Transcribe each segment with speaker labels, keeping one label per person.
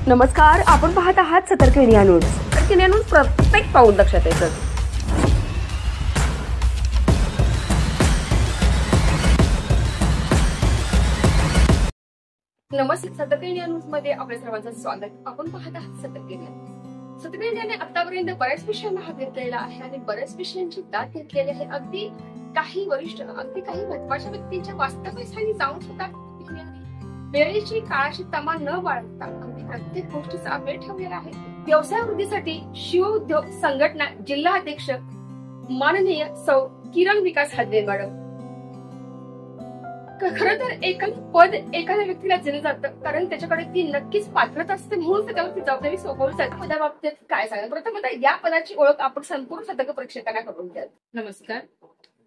Speaker 1: नमस्कार, आपण पाहत आहात सतर्क इंडिया न्यूज. सतर्क इंडिया न्यूज, प्रत्येक पाऊल लक्षात येतं. नमस्ते, सतर्क इंडिया न्यूज मध्ये आपल्या सर्वांचं स्वागत. आपण पाहत आहात सतर्क इंडिया. सतर्क इंडियाने आतापर्यंत बऱ्याच विषयांना हात घेतलेला आहे आणि बऱ्याच विषयांची दाद घेतलेली आहे. अगदी काही वरिष्ठ, अगदी काही महत्वाच्या व्यक्तींच्या वास्तव्यस्थानी जाऊन सुद्धा वेळेची काळाची तमा न बाळगता अगदी प्रत्येक गोष्टीचा अपडेट ठेवलेला आहे. व्यवसाय वृद्धीसाठी शिवउद्योग संघटना जिल्हा अध्यक्ष माननीय सौ किरण विकास हादरे मॅडम. खरं तर एखादं पद एखाद्या व्यक्तीला दिलं जातं कारण त्याच्याकडे ती नक्कीच पात्रता असते, म्हणून त्याच्यावरती जबाबदारी सोपवली जाते. पदाबाबतीत काय सांगा? प्रथम या पदाची ओळख आपण संपूर्ण सतर्क प्रेक्षकांना करून द्या.
Speaker 2: नमस्कार,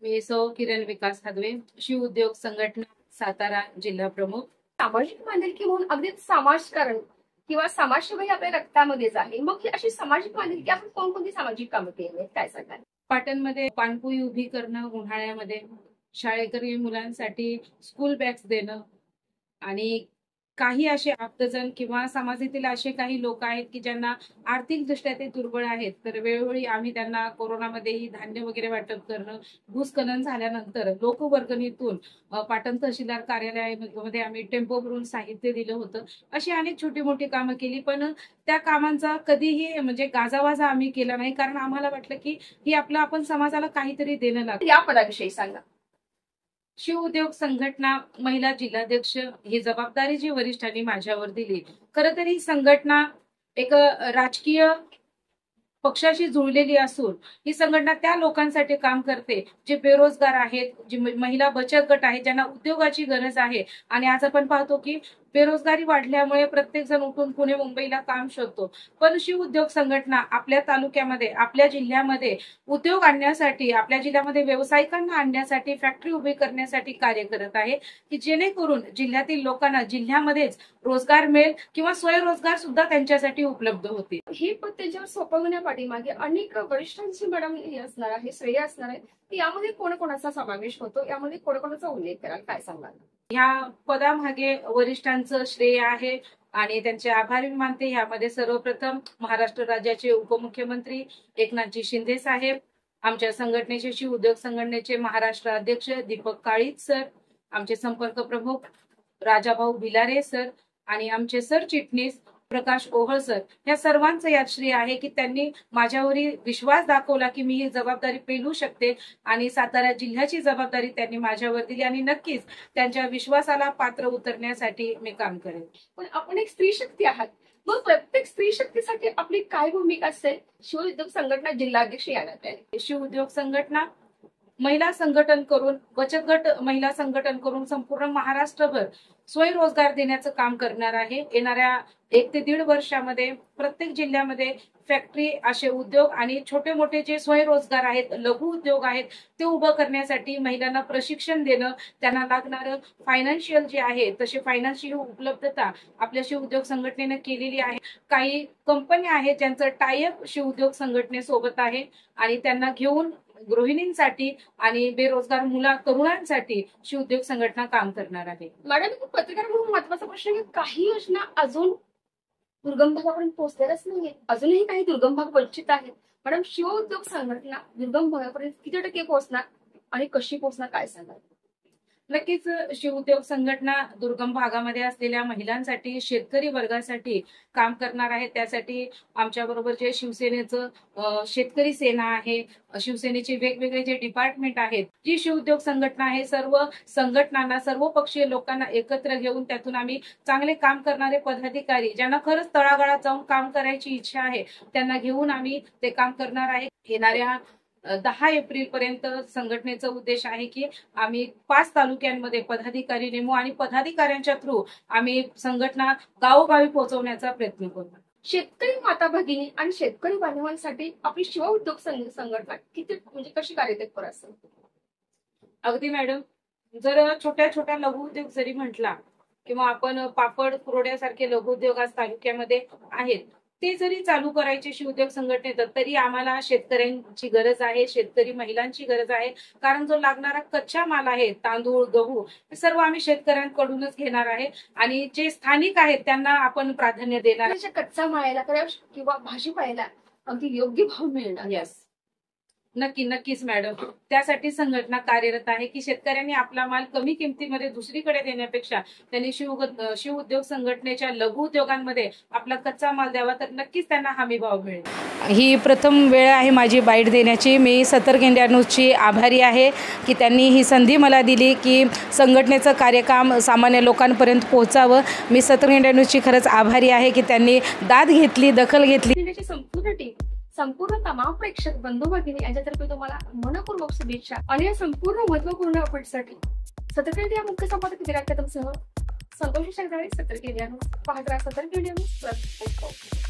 Speaker 2: मी सौ किरण विकास हादरे, शिवउद्योग संघटना सातारा जिल्हा प्रमुख.
Speaker 1: सामाजिक बांधिलकी म्हणून अगदी समाजकारण किंवा समाजसेवा ही आपल्या रक्तामध्येच आहे. मग ही अशी सामाजिक बांधिलकी आपण कोणकोणती सामाजिक कामं केली आहेत, काय सांगाल?
Speaker 2: पाटणमध्ये पाणपोई उभी करणं, उन्हाळ्यामध्ये शाळेकरी मुलांसाठी स्कूल बॅग्स देणं आणि काही असे आप्तजन किंवा समाजातील असे काही लोक आहेत की ज्यांना आर्थिक दृष्ट्या ते दुर्बळ आहेत, तर वेळोवेळी आम्ही त्यांना कोरोनामध्येही धान्य वगैरे वाटप करणं, भूस्खलन झाल्यानंतर लोकवर्गणीतून पाटण तहसीलदार कार्यालयामध्ये आम्ही टेम्पो भरून साहित्य दिलं होतं. अशी अनेक छोटी मोठी कामं केली, पण त्या कामांचा कधीही म्हणजे गाजावाजा आम्ही केला नाही, कारण आम्हाला वाटलं की ही आपण समाजाला काहीतरी देणं लागतं.
Speaker 1: या पदाविषयी सांगा.
Speaker 2: शिवउद्योग संघटना महिला जिल्हाध्यक्ष ही जबाबदारी जी वरिष्ठांनी माझ्यावर दिली. खरं तर ही संघटना एक राजकीय पक्षाशी जुळलेली असून ही संघटना त्या लोकांसाठी काम करते जे बेरोजगार आहेत, जी महिला बचत गट आहे, ज्यांना उद्योगाची गरज आहे. आणि आज आपण पाहतो की बेरोजगारी वाढल्यामुळे प्रत्येक जण उठून पुणे मुंबईला काम शोधतो, पण शिवउद्योग संघटना आपल्या तालुक्यामध्ये, आपल्या जिल्ह्यामध्ये उद्योग आणण्यासाठी, आपल्या जिल्ह्यामध्ये व्यावसायिकांना आणण्यासाठी, फॅक्टरी उभी करण्यासाठी कार्य करत आहे की जेणेकरून जिल्ह्यातील लोकांना जिल्ह्यामध्येच रोजगार मिळेल किंवा स्वयंरोजगार सुद्धा त्यांच्यासाठी उपलब्ध होतील.
Speaker 1: ही पद त्यांच्यावर सोपवण्यापाठीमागे अनेक वरिष्ठांची मॅडम असणार आहे, श्रेय असणार आहे. यामध्ये कोणाकोणाचा समावेश होतो, यामध्ये कोणाकोणाचा उल्लेख कराल, काय सांगाल?
Speaker 2: ह्या पदामागे वरिष्ठांचं श्रेय आहे आणि त्यांचे आभार मानते. यामध्ये सर्वप्रथम महाराष्ट्र राज्याचे उपमुख्यमंत्री एकनाथजी शिंदे साहेब, आमच्या संघटनेचे शिवउद्योग संघटनेचे महाराष्ट्र अध्यक्ष दीपक काळीज सर, आमचे संपर्क प्रमुख राजाभाऊ भिलारे सर आणि आमचे सरचिटणीस प्रकाश ओहळ सर. या सर्वांचं यात श्रेय आहे की त्यांनी माझ्यावरील विश्वास दाखवला की मी ही जबाबदारी पेलू शकते आणि सातारा जिल्ह्याची जबाबदारी त्यांनी माझ्यावर दिली आणि नक्कीच त्यांच्या विश्वासाला पात्र उतरण्यासाठी मी काम करेन.
Speaker 1: पण आपण एक स्त्री शक्ती आहात, मग प्रत्येक स्त्री शक्तीसाठी आपली काय भूमिका असेल? शिवउद्योग संघटना जिल्हाध्यक्ष याला
Speaker 2: शिवउद्योग संघटना महिला संघटन करून, बचत गट महिला संघटन करून संपूर्ण महाराष्ट्रभर स्वयंरोजगार देण्याचं काम करणार आहे. येणाऱ्या 1 ते 1.5 वर्षामध्ये प्रत्येक जिल्ह्यामध्ये फॅक्टरी, असे उद्योग आणि छोटे मोठे जे स्वयंरोजगार आहेत, लघु उद्योग आहेत, ते उभं करण्यासाठी महिलांना प्रशिक्षण देणं, त्यांना लागणारं फायनान्शियल जे आहे तसे फायनान्शियल उपलब्धता आपल्या शिवउद्योग संघटनेने केलेली आहे. काही कंपन्या आहेत ज्यांचं टायअप शिवउद्योग संघटनेसोबत आहे आणि त्यांना घेऊन गृहिणींसाठी आणि बेरोजगार तरुणांसाठी शिवउद्योग संघटना काम करणार आहे.
Speaker 1: मॅडम, पत्रकार म्हणून महत्वाचा प्रश्न आहे, काही योजना अजून दुर्गम भागापर्यंत पोहोचलेल्याच नाहीये, अजूनही काही दुर्गम भाग वंचित आहेत. मॅडम, शिवउद्योग संघटना दुर्गम भागापर्यंत किती टक्के पोहोचणार आणि कशी पोहोचणार, काय सांगाल?
Speaker 2: नक्कीच शिवउद्योग संघटना दुर्गम भागामध्ये असलेल्या महिलांसाठी, शेतकरी वर्गासाठी काम करणार आहे. त्यासाठी आमच्या बरोबर जे शिवसेनेचं शेतकरी सेना आहे, शिवसेनेचे वेगवेगळे जे डिपार्टमेंट आहेत, जी शिवउद्योग संघटना आहे, सर्व संघटनांना, सर्व पक्षीय लोकांना एकत्र घेऊन त्यातून आम्ही चांगले काम करणारे पदाधिकारी, ज्यांना खरंच तळागाळात जाऊन काम करायची इच्छा आहे, त्यांना घेऊन आम्ही ते काम करणार आहे. येणाऱ्या 10 एप्रिल पर्यंत संघटनेचा उद्देश आहे की आम्ही 5 तालुक्यांमध्ये पदाधिकारी नेमू आणि पदाधिकाऱ्यांच्या थ्रू आम्ही संघटना गावोगावी पोहोचवण्याचा प्रयत्न करू.
Speaker 1: शेतकरी माता भगिनी आणि शेतकरी बांधवांसाठी आपली शिवउद्योग संघटना किती म्हणजे कशी कार्यतत्पर असेल?
Speaker 2: अगदी मॅडम, जर छोट्या छोट्या लघु उद्योग जरी म्हटला किंवा आपण पापड कुरड्यासारखे लघु उद्योग आज तालुक्यामध्ये आहेत, ते जरी चालू करायचे शिवउद्योग संघटनेत तरी आम्हाला शेतकऱ्यांची गरज आहे, शेतकरी महिलांची गरज आहे. कारण जो लागणारा कच्चा माल आहे, तांदूळ, गहू, हे सर्व आम्ही शेतकऱ्यांकडूनच घेणार आहे आणि जे स्थानिक आहेत त्यांना आपण प्राधान्य देणार.
Speaker 1: कच्चा मालाला किंवा भाजीपाल्याला अगदी योग्य भाव मिळणार.
Speaker 2: यस, नक्कीच मॅडम. त्यासाठी संघटना कार्यरत आहे की शेतकऱ्यांनी आपला माल कमी किमतीमध्ये दुसरीकडे देण्यापेक्षा त्यांनी शिव उद्योग संघटनेच्या लघु उद्योगांमध्ये आपला कच्चा माल द्यावा, तर नक्कीच त्यांना हमी भाव मिळेल. ही प्रथम वेळ आहे माझी बाईट देण्याची. मी सतर्क इंडिया न्यूजची आभारी आहे की त्यांनी ही संधी मला दिली की संघटनेचं कार्यक्रम सामान्य लोकांपर्यंत पोहोचावं. मी सतर्क इंडिया न्यूजची खरंच आभारी आहे की त्यांनी दाद घेतली, दखल घेतली.
Speaker 1: संपूर्ण टीम, संपूर्ण तमाम प्रेक्षक बंधू भगिनी यांच्यातर्फे तुम्हाला मनपूर्वक शुभेच्छा आणि या संपूर्ण महत्वपूर्ण अपडेटसाठी सतर्क इंडिया मुख्य संपादक विराट कदमसह संतोषी शेगदाळे, सतर्क इंडिया न्यूज. पाहत राहा सतर्क इंडिया न्यूज.